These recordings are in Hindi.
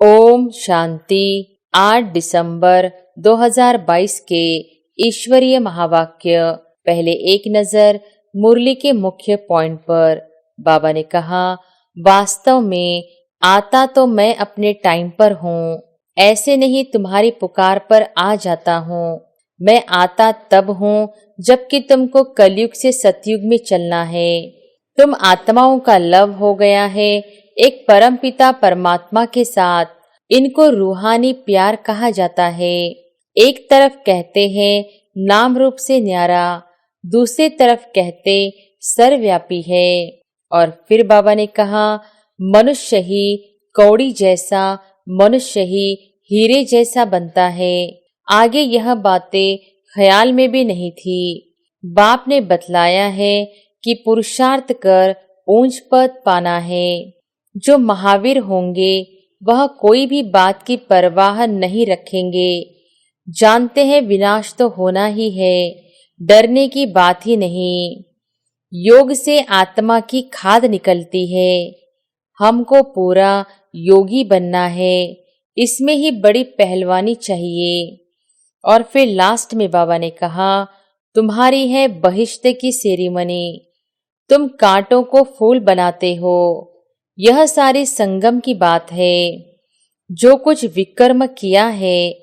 ओम शांति। 8 दिसंबर 2022 के ईश्वरीय महावाक्य। पहले एक नजर मुरली के मुख्य पॉइंट पर। बाबा ने कहा, वास्तव में आता तो मैं अपने टाइम पर हूँ, ऐसे नहीं तुम्हारी पुकार पर आ जाता हूँ। मैं आता तब हूँ जबकि तुमको कलयुग से सतयुग में चलना है। तुम आत्माओं का लव हो गया है एक परमपिता परमात्मा के साथ। इनको रूहानी प्यार कहा जाता है। एक तरफ कहते हैं नाम रूप से न्यारा, दूसरी तरफ कहते सर्वव्यापी है। और फिर बाबा ने कहा, मनुष्य ही कौड़ी जैसा, मनुष्य ही हीरे जैसा बनता है। आगे यह बातें ख्याल में भी नहीं थी। बाप ने बतलाया है कि पुरुषार्थ कर ऊंच पद पाना है। जो महावीर होंगे वह कोई भी बात की परवाह नहीं रखेंगे। जानते हैं विनाश तो होना ही है, डरने की बात ही नहीं। योग से आत्मा की खाद निकलती है। हमको पूरा योगी बनना है, इसमें ही बड़ी पहलवानी चाहिए। और फिर लास्ट में बाबा ने कहा, तुम्हारी है बहिश्त की सेरेमनी, तुम कांटों को फूल बनाते हो। यह सारी संगम की बात है। जो कुछ विकर्म किया है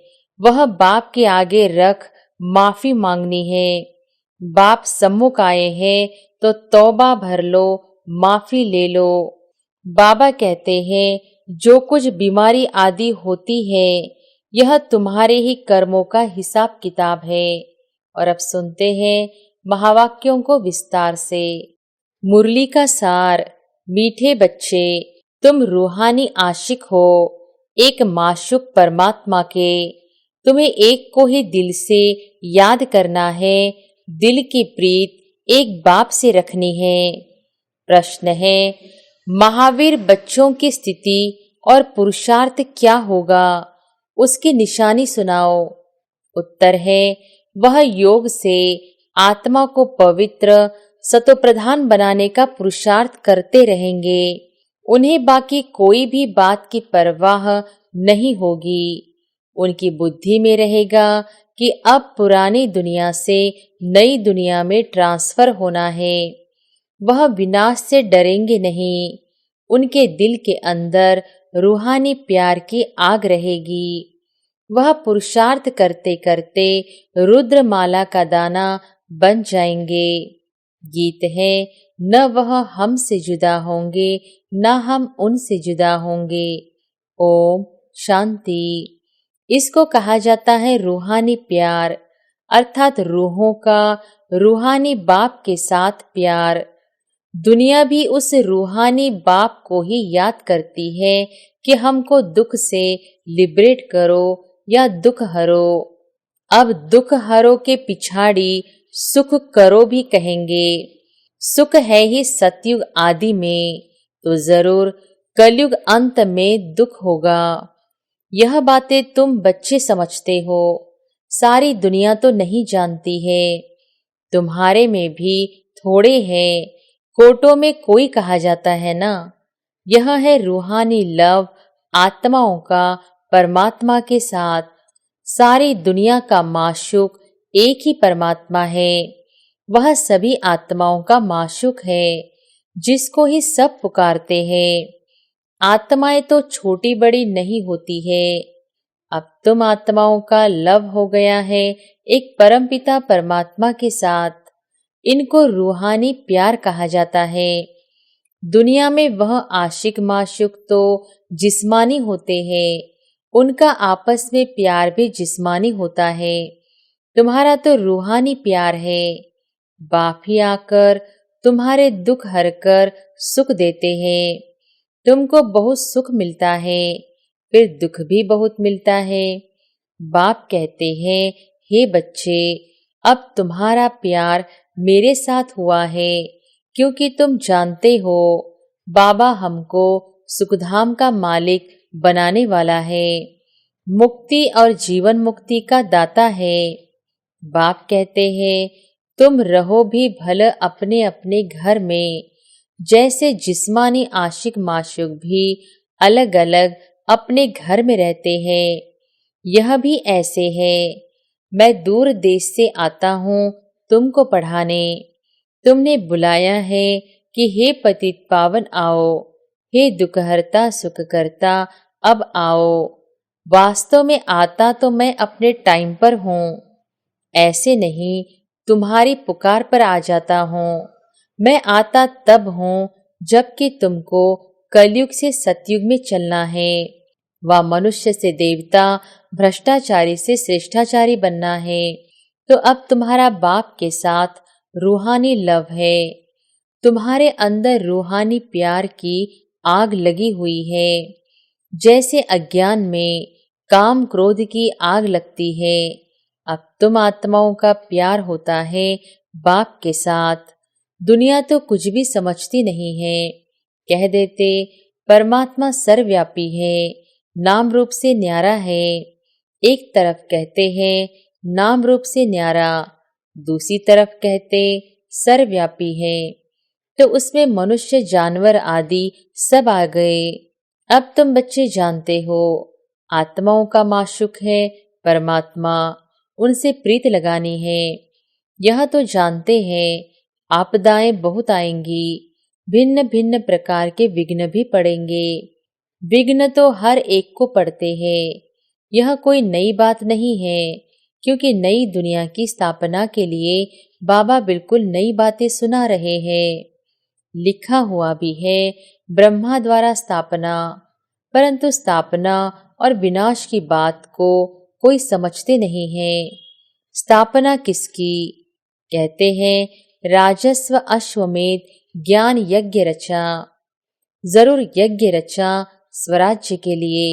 वह बाप के आगे रख माफी मांगनी है। बाप सम्मुख आए हैं तो तौबा भर लो, माफी ले लो। बाबा कहते हैं जो कुछ बीमारी आदि होती है यह तुम्हारे ही कर्मों का हिसाब किताब है। और अब सुनते हैं महावाक्यों को विस्तार से। मुरली का सार। मीठे बच्चे, तुम रूहानी आशिक हो एक माशूक परमात्मा के। तुम्हें एक को ही दिल से याद करना है। दिल की प्रीत एक बाप से रखनी है। प्रश्न है, महावीर बच्चों की स्थिति और पुरुषार्थ क्या होगा, उसकी निशानी सुनाओ। उत्तर है, वह योग से आत्मा को पवित्र सतोप्रधान बनाने का पुरुषार्थ करते रहेंगे। उन्हें बाकी कोई भी बात की परवाह नहीं होगी। उनकी बुद्धि में रहेगा कि अब पुरानी दुनिया से नई दुनिया में ट्रांसफर होना है। वह विनाश से डरेंगे नहीं। उनके दिल के अंदर रूहानी प्यार की आग रहेगी। वह पुरुषार्थ करते करते रुद्रमाला का दाना बन जाएंगे। गीत है, न वह हमसे जुदा होंगे न हम उनसे जुदा होंगे। ओम शांति। इसको कहा जाता है रूहानी प्यार, अर्थात रूहों का रूहानी बाप के साथ प्यार। दुनिया भी उस रूहानी बाप को ही याद करती है कि हमको दुख से लिबरेट करो या दुख हरो। अब दुख हरो के पिछाड़ी सुख करो भी कहेंगे। सुख है ही सतयुग आदि में, तो जरूर कलयुग अंत में दुख होगा। यह बातें तुम बच्चे समझते हो, सारी दुनिया तो नहीं जानती है। तुम्हारे में भी थोड़े हैं, कोटों में कोई कहा जाता है ना। यह है रूहानी लव आत्माओं का परमात्मा के साथ। सारी दुनिया का माशूक एक ही परमात्मा है। वह सभी आत्माओं का माशूक है जिसको ही सब पुकारते हैं। आत्माएं तो छोटी बड़ी नहीं होती है। अब तुम आत्माओं का लव हो गया है एक परमपिता परमात्मा के साथ। इनको रूहानी प्यार कहा जाता है। दुनिया में वह आशिक माशूक तो जिस्मानी होते हैं, उनका आपस में प्यार भी जिस्मानी होता है। तुम्हारा तो रूहानी प्यार है। बाप ही आकर तुम्हारे दुख हरकर सुख देते हैं। तुमको बहुत सुख मिलता है, फिर दुख भी बहुत मिलता है। बाप कहते हैं, हे बच्चे, अब तुम्हारा प्यार मेरे साथ हुआ है, क्योंकि तुम जानते हो बाबा हमको सुखधाम का मालिक बनाने वाला है, मुक्ति और जीवन मुक्ति का दाता है। बाप कहते हैं, तुम रहो भी भले अपने अपने घर में। जैसे जिस्मानी आशिक माशूक भी अलग अलग अपने घर में रहते हैं। यह भी ऐसे है। मैं दूर देश से आता हूँ तुमको पढ़ाने। तुमने बुलाया है कि हे पतित पावन आओ, हे दुखहर्ता सुख करता अब आओ। वास्तव में आता तो मैं अपने टाइम पर हूँ, ऐसे नहीं तुम्हारी पुकार पर आ जाता हूँ। मैं आता तब हूँ जबकि तुमको कलयुग से सतयुग में चलना है, व मनुष्य से देवता, भ्रष्टाचारी से श्रेष्ठाचारी बनना है। तो अब तुम्हारा बाप के साथ रूहानी लव है। तुम्हारे अंदर रूहानी प्यार की आग लगी हुई है। जैसे अज्ञान में काम क्रोध की आग लगती है, अब तुम आत्माओं का प्यार होता है बाप के साथ। दुनिया तो कुछ भी समझती नहीं है। कह देते परमात्मा सर्वव्यापी है, नाम रूप से न्यारा है। एक तरफ कहते हैं नाम रूप से न्यारा, दूसरी तरफ कहते सर्वव्यापी है। तो उसमें मनुष्य जानवर आदि सब आ गए। अब तुम बच्चे जानते हो आत्माओं का माशुक है परमात्मा, उनसे प्रीत लगानी है। यह तो जानते हैं आपदाएं बहुत आएंगी, भिन्न भिन्न प्रकार के विघ्न भी पड़ेंगे। विघ्न तो हर एक को पड़ते हैं। यह कोई नई बात नहीं है, क्योंकि नई दुनिया की स्थापना के लिए बाबा बिल्कुल नई बातें सुना रहे हैं। लिखा हुआ भी है ब्रह्मा द्वारा स्थापना, परंतु स्थापना और विनाश की बात को कोई समझते नहीं है। स्थापना किसकी? कहते हैं राजस्व अश्वमेध ज्ञान यज्ञ रचा। जरूर यज्ञ रचा स्वराज्य के लिए।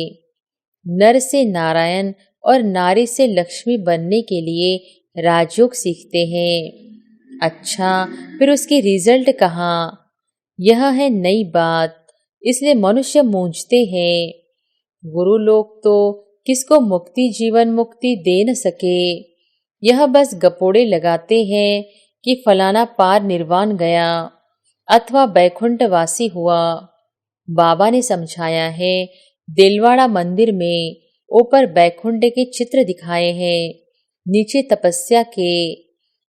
नर से नारायण और नारी से लक्ष्मी बनने के लिए राजयोग सीखते हैं। अच्छा, फिर उसकी रिजल्ट कहाँ? यह है नई बात, इसलिए मनुष्य मूंझते हैं। गुरु लोग तो किसको मुक्ति जीवन मुक्ति दे न सके। यह बस गपोड़े लगाते हैं कि फलाना पार निर्वाण गया अथवा बैकुंठवासी हुआ। बाबा ने समझाया है, दिलवाड़ा मंदिर में ऊपर बैकुंठ के चित्र दिखाए हैं, नीचे तपस्या के।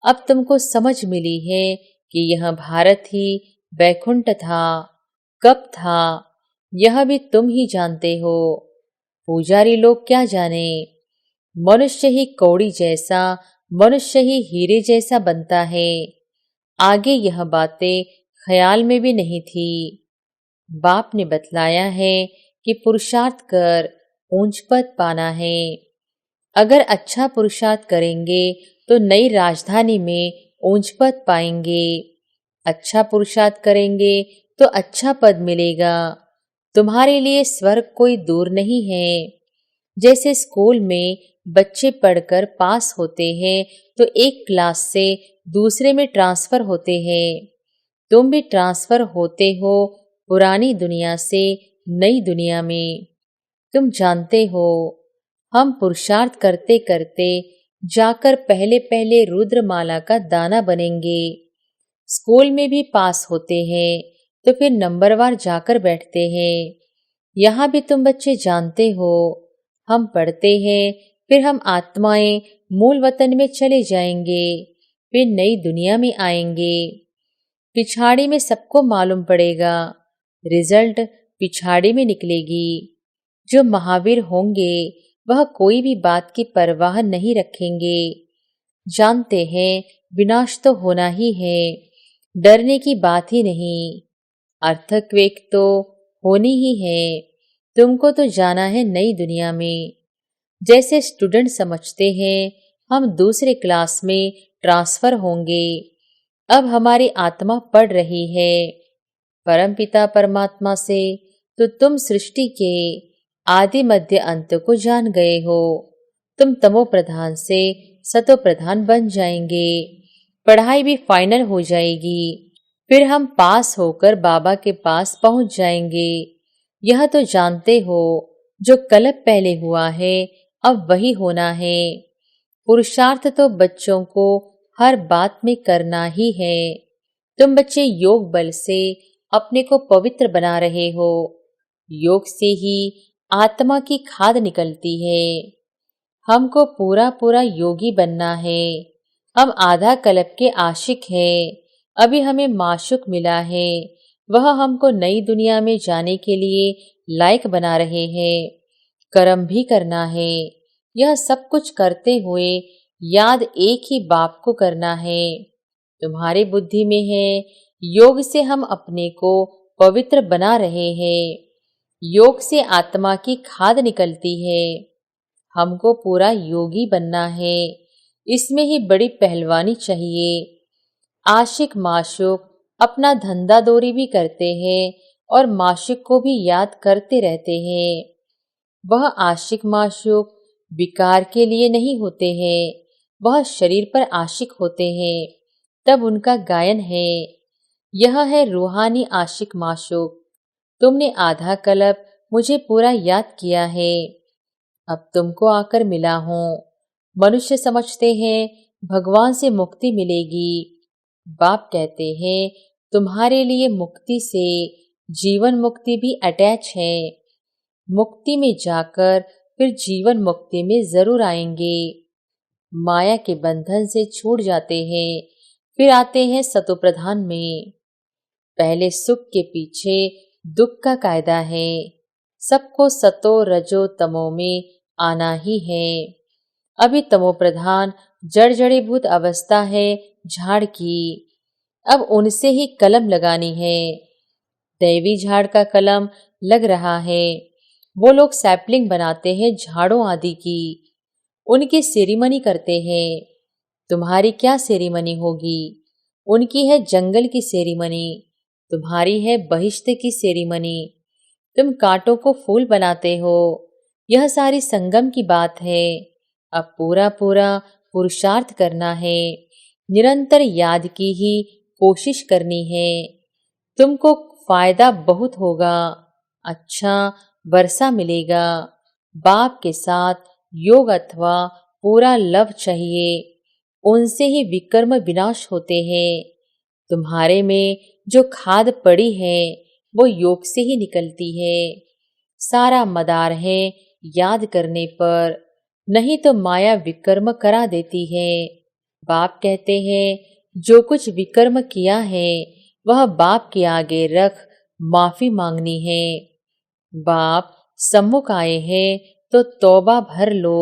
अब तुमको समझ मिली है कि यह भारत ही बैकुंठ था। कब था यह भी तुम ही जानते हो, पुजारी लोग क्या जाने। मनुष्य ही कौड़ी जैसा, मनुष्य ही हीरे जैसा बनता है। आगे यह बातें ख्याल में भी नहीं थी। बाप ने बतलाया है कि पुरुषार्थ कर ऊंच पद पाना है। अगर अच्छा पुरुषार्थ करेंगे तो नई राजधानी में ऊंच पद पाएंगे। अच्छा पुरुषार्थ करेंगे तो अच्छा पद मिलेगा। तुम्हारे लिए स्वर्ग कोई दूर नहीं है। जैसे स्कूल में बच्चे पढ़कर पास होते हैं तो एक क्लास से दूसरे में ट्रांसफर होते हैं। तुम भी ट्रांसफर होते हो पुरानी दुनिया से नई दुनिया में। तुम जानते हो हम पुरुषार्थ करते करते जाकर पहले पहले रुद्रमाला का दाना बनेंगे। स्कूल में भी पास होते हैं तो फिर नंबरवार जाकर बैठते हैं। यहाँ भी तुम बच्चे जानते हो हम पढ़ते हैं, फिर हम आत्माएं मूल वतन में चले जाएंगे, फिर नई दुनिया में आएंगे। पिछाड़ी में सबको मालूम पड़ेगा, रिजल्ट पिछाड़ी में निकलेगी। जो महावीर होंगे वह कोई भी बात की परवाह नहीं रखेंगे। जानते हैं विनाश तो होना ही है, डरने की बात ही नहीं। अर्थक्वेक तो होनी ही है। तुमको तो जाना है नई दुनिया में। जैसे स्टूडेंट समझते हैं हम दूसरे क्लास में ट्रांसफर होंगे। अब हमारी आत्मा पढ़ रही है परमपिता परमात्मा से, तो तुम सृष्टि के आदि मध्य अंत को जान गए हो। तुम तमो प्रधान से सतो प्रधान बन जाएंगे। पढ़ाई भी फाइनल हो जाएगी। फिर हम पास होकर बाबा के पास पहुंच जाएंगे। यह तो जानते हो जो कल्प पहले हुआ है अब वही होना है। पुरुषार्थ तो बच्चों को हर बात में करना ही है। तुम बच्चे योग बल से अपने को पवित्र बना रहे हो। योग से ही आत्मा की खाद निकलती है। हमको पूरा पूरा योगी बनना है। हम आधा कल्प के आशिक हैं। अभी हमें माशूक मिला है, वह हमको नई दुनिया में जाने के लिए लायक बना रहे हैं। कर्म भी करना है। यह सब कुछ करते हुए याद एक ही बाप को करना है। तुम्हारी बुद्धि में है, योग से हम अपने को पवित्र बना रहे हैं। योग से आत्मा की खाद निकलती है। हमको पूरा योगी बनना है। इसमें ही बड़ी पहलवानी चाहिए। आशिक माशूक अपना धंधा दौरी भी करते हैं और माशूक को भी याद करते रहते हैं। वह आशिक माशूक विकार के लिए नहीं होते हैं, वह शरीर पर आशिक होते हैं, तब उनका गायन है। यह है रूहानी आशिक माशूक। तुमने आधा कल्प मुझे पूरा याद किया है, अब तुमको आकर मिला हूँ। मनुष्य समझते हैं भगवान से मुक्ति मिलेगी। बाप कहते हैं तुम्हारे लिए मुक्ति से जीवन मुक्ति भी अटैच है। मुक्ति में जाकर फिर जीवन मुक्ति में जरूर आएंगे। माया के बंधन से छूट जाते हैं, फिर आते हैं सतोप्रधान में। पहले सुख के पीछे दुख का कायदा है। सबको सतो रजो तमो में आना ही है। अभी तमो प्रधान जड़ जड़ीभूत अवस्था है झाड़ की, अब उनसे ही कलम लगानी है। दैवी झाड़ का कलम लग रहा है। वो लोग सैपलिंग बनाते हैं झाड़ों आदि की, उनकी सेरेमनी करते हैं। तुम्हारी क्या सेरेमनी होगी? उनकी है जंगल की सेरेमनी, तुम्हारी है बहिश्त की सेरेमनी। तुम कांटों को फूल बनाते हो। यह सारी संगम की बात है। अब पूरा पूरा पुरुषार्थ करना है। निरंतर याद की ही कोशिश करनी है। तुमको फायदा बहुत होगा। अच्छा वर्षा मिलेगा। बाप के साथ योग अथवा पूरा लव चाहिए, उनसे ही विकर्म विनाश होते हैं। तुम्हारे में जो खाद पड़ी है वो योग से ही निकलती है। सारा मदार है याद करने पर, नहीं तो माया विकर्म करा देती है। बाप कहते हैं जो कुछ विकर्म किया है वह बाप के आगे रख माफी मांगनी है। बाप सम्मुख आए हैं तो तौबा भर लो,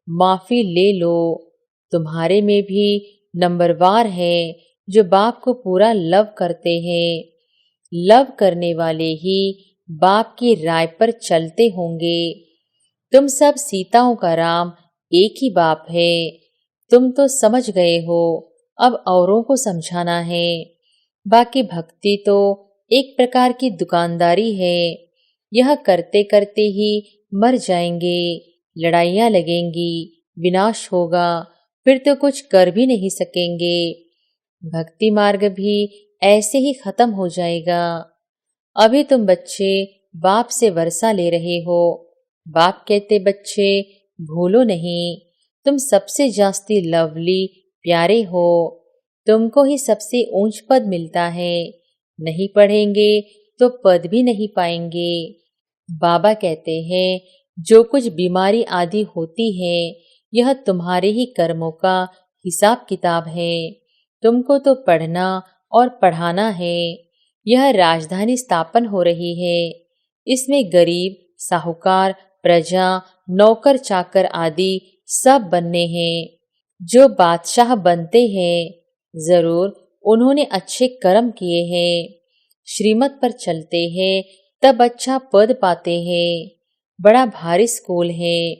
माफी ले लो। तुम्हारे में भी नंबरवार है जो बाप को पूरा लव करते हैं। लव करने वाले ही बाप की राय पर चलते होंगे। तुम सब सीताओं का राम एक ही बाप है। तुम तो समझ गए हो, अब औरों को समझाना है। बाकी भक्ति तो एक प्रकार की दुकानदारी है। यह करते करते ही मर जाएंगे, लड़ाइयाँ लगेंगी, विनाश होगा, फिर तो कुछ कर भी नहीं सकेंगे। भक्ति मार्ग भी ऐसे ही खत्म हो जाएगा। अभी तुम बच्चे बाप से वर्षा ले रहे हो। बाप कहते बच्चे भूलो नहीं, तुम सबसे जास्ती लवली प्यारे हो। तुमको ही सबसे ऊंच पद मिलता है। नहीं पढ़ेंगे तो पद भी नहीं पाएंगे। बाबा कहते हैं जो कुछ बीमारी आदि होती है यह तुम्हारे ही कर्मों का हिसाब किताब है। तुमको तो पढ़ना और पढ़ाना है। यह राजधानी स्थापन हो रही है। इसमें गरीब, साहूकार, प्रजा, नौकर चाकर आदि सब बनने हैं। जो बादशाह बनते हैं जरूर उन्होंने अच्छे कर्म किए हैं। श्रीमत पर चलते हैं तब अच्छा पद पाते हैं। बड़ा भारी स्कूल है,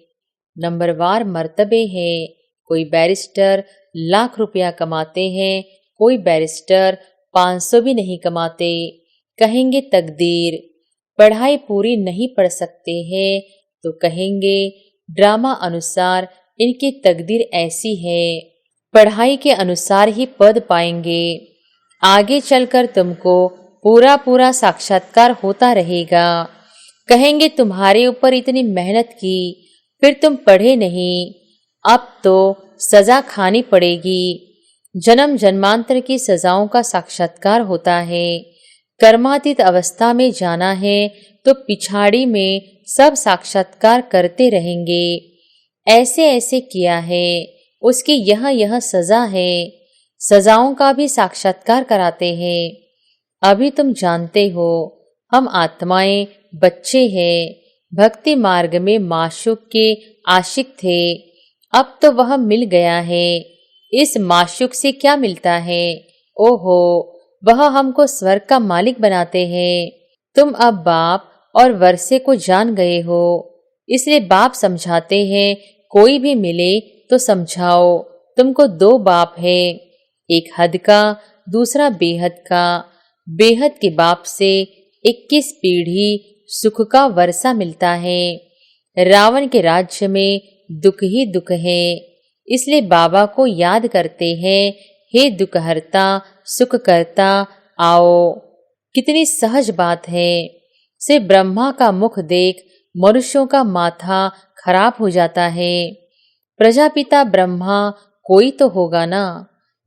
नंबरवार मर्तबे हैं। कोई बैरिस्टर लाख रुपया कमाते हैं, कोई बैरिस्टर 500 भी नहीं कमाते। कहेंगे तकदीर, पढ़ाई पूरी नहीं पढ़ सकते हैं तो कहेंगे ड्रामा अनुसार इनकी तकदीर ऐसी है। पढ़ाई के अनुसार ही पद पाएंगे। आगे चलकर तुमको पूरा पूरा साक्षात्कार होता रहेगा। कहेंगे तुम्हारे ऊपर इतनी मेहनत की फिर तुम पढ़े नहीं, अब तो सजा खानी पड़ेगी। जन्म जन्मांतर की सजाओं का साक्षात्कार होता है। कर्मातीत अवस्था में जाना है तो पिछाड़ी में सब साक्षात्कार करते रहेंगे। ऐसे ऐसे किया है, उसकी यह सजा है। सजाओं का भी साक्षात्कार कराते हैं। अभी तुम जानते हो, हम आत्माएं बच्चे हैं, भक्ति मार्ग में माशूक के आशिक थे। अब तो वह मिल गया है। इस माशूक से क्या मिलता है? ओहो, वह हमको स्वर्ग का मालिक बनाते हैं। तुम अब बाप और वर्षे को जान गए हो, इसलिए बाप समझाते हैं, कोई भी मिले तो समझाओ, तुमको दो बाप है, एक हद का, दूसरा बेहद का। बेहद के बाप से 21 पीढ़ी सुख का वर्षा मिलता है। रावण के राज्य में दुख ही दुख है, इसलिए बाबा को याद करते हैं, हे दुखहर्ता सुख करता आओ। कितनी सहज बात है। से ब्रह्मा का मुख देख मनुष्यों का माथा खराब हो जाता है। प्रजापिता ब्रह्मा कोई तो होगा ना,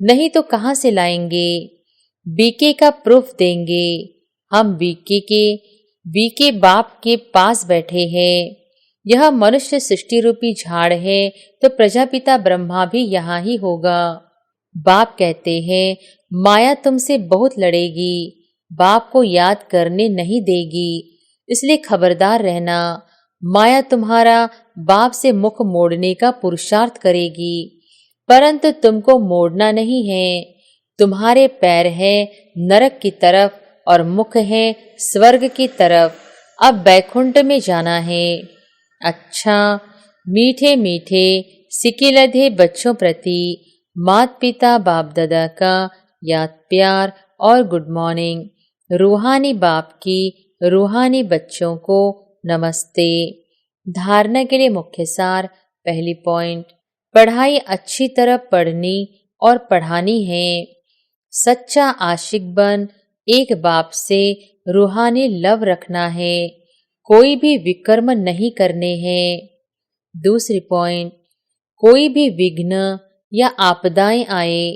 नहीं तो कहाँ से लाएंगे? बीके का प्रूफ देंगे। हम बीके बाप के पास बैठे हैं। यह मनुष्य सृष्टि रूपी झाड़ है, तो प्रजापिता ब्रह्मा भी यहाँ ही होगा। बाप कहते हैं, माया तुमसे बहुत लड़ेगी, बाप को याद करने नहीं देगी, इसलिए खबरदार रहना। माया तुम्हारा बाप से मुख मोड़ने का पुरुषार्थ करेगी, परंतु तुमको मोड़ना नहीं है। तुम्हारे पैर हैं नरक की तरफ और मुख है स्वर्ग की तरफ। अब वैकुंठ में जाना है। अच्छा, मीठे मीठे सिकिलधे बच्चों प्रति माता पिता बाप दादा का याद प्यार और गुड मॉर्निंग। रूहानी बाप की रूहानी बच्चों को नमस्ते। धारणा के लिए मुख्य सार। पहली पॉइंट, पढ़ाई अच्छी तरह पढ़नी और पढ़ानी है। सच्चा आशिक बन एक बाप से रूहानी लव रखना है, कोई भी विकर्म नहीं करने हैं। दूसरी पॉइंट, कोई भी विघ्न या आपदाएं आए,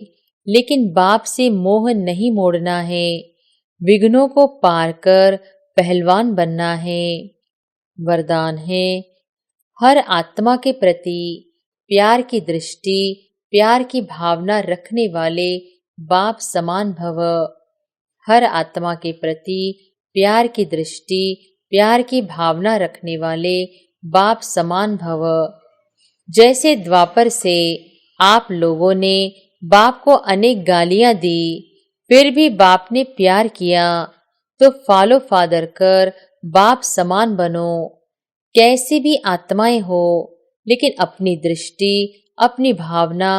लेकिन बाप से मोह नहीं मोड़ना है। विघ्नों को पार कर पहलवान बनना है। वरदान है, हर आत्मा के प्रति प्यार की दृष्टि, प्यार की भावना रखने वाले बाप समान भव। हर आत्मा के प्रति प्यार की दृष्टि, प्यार की भावना रखने वाले बाप समान भव। जैसे द्वापर से आप लोगों ने बाप को अनेक गालियां दी, फिर भी बाप ने प्यार किया, तो फॉलो फादर कर बाप समान बनो। कैसी भी आत्माएं हो, लेकिन अपनी दृष्टि, अपनी भावना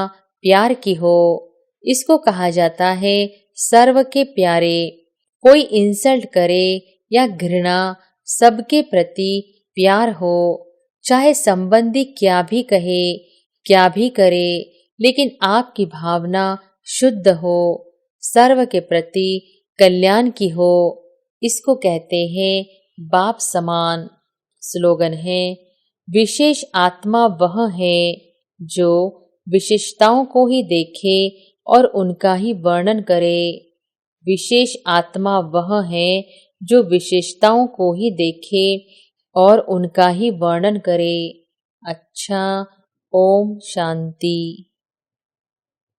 प्यार की हो। इसको कहा जाता है सर्व के प्यारे। कोई इंसल्ट करे या घृणा, सबके प्रति प्यार हो। चाहे संबंधी क्या भी कहे, क्या भी करे, लेकिन आपकी भावना शुद्ध हो, सर्व के प्रति कल्याण की हो। इसको कहते हैं बाप समान। स्लोगन है, विशेष आत्मा वह है जो विशेषताओं को ही देखे और उनका ही वर्णन करे। विशेष आत्मा वह है जो विशेषताओं को ही देखे और उनका ही वर्णन करे। अच्छा, ओम शांति।